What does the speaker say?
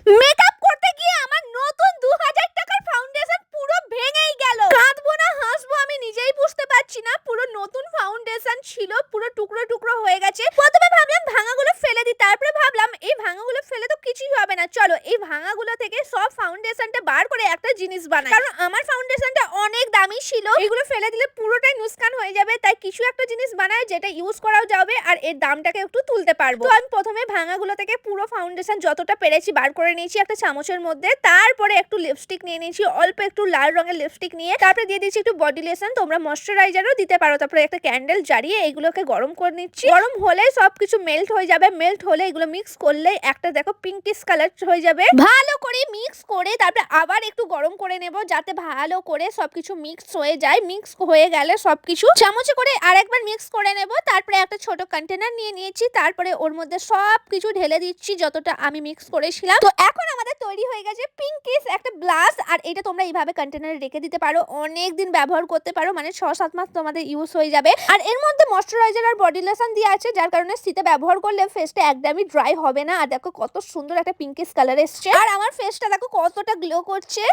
Makeup করতে গিয়ে আমার নতুন 2000 টাকার ফাউন্ডেশন পুরো ভেঙেই গেল। কাঁদবো না হাসবো আমি নিজেই বুঝতে পারছি না। পুরো নতুন ফাউন্ডেশন ছিল, পুরো টুকরো টুকরো হয়ে গেছে। প্রথমে ভাবলাম ভাঙাগুলো ফেলে দিই, তারপরে ভাবলাম এই ভাঙাগুলো ফেলে তো কিছুই হবে না, চলো এই ভাঙাগুলো থেকে সব ফাউন্ডেশনটা বার করে একটা জিনিস বানাই। কারণ আমার ফাউন্ডেশনটা অনেক দামি ছিল, এগুলো ফেলে দিলে পুরোটাই নুকসান হয়ে যাবে, তাই কিছু একটা জিনিস বানাই যেটা ইউজ করাও যাবে আর এর দামটাকে একটু তুলতে পারবো। তো আমি প্রথমে ভাঙাগুলো থেকে পুরো ফাউন্ডেশন যতটা পেরেছি বার করে নিয়েছি একটা চামচের মধ্যে। তারপরে একটু লিপস্টিক নিয়ে নিয়েছি, অল্প একটু লাল রঙের লিপস্টিক নিয়ে তারপরে দিয়ে দিয়েছি একটু বডি লোশন, তোমরা ময়শ্চারাইজারও দিতে পারো। তারপরে একটা ক্যান্ডেল জ্বালিয়ে এগুলোকে গরম করে নিচ্ছি। গরম হলে সবকিছু মেল্ট হয়ে যাবে, মেল্ট হলে এগুলো মিক্স করলে একটা দেখো পিঙ্কিশ কালার হয়ে যাবে। ভালো করে মিক্স করে তারপরে আবার একটু গরম করে নেব যাতে ভালো করে সবকিছু মিক্স হয়ে যায়। মিক্স হয়ে গেলে সবকিছু চামচে করে আরেকবার মিক্স করে নেব। তারপরে একটা ছোট কন্টেনার নিয়ে নিয়েছি, তারপরে ওর মধ্যে সবকিছু ঢেলে দিচ্ছি যতটা আমি মিক্স করেছিলাম। তো এখন আমাদের তৈরি হয়ে গেছে পিঙ্কিশ একটা ব্লাশ। আর এটা তোমরা এইভাবে কন্টেনারে রেখে দিতে পারো, অনেক দিন ব্যবহার করতে পারো, মানে 6-7 মাস তোমাদের ইউজ হয়ে যাবে। আর এর মধ্যে ময়শ্চারাইজার আর বডি লোশন দিয়ে আছে, যার কারণে শীতে ব্যবহার করলে ফেসটা একদমই ড্রাই হবে না। আর দেখো কত সুন্দর একটা পিঙ্কিশ কালার এসছে, আর আমার ফেসটা দেখো কতটা গ্লো করছে।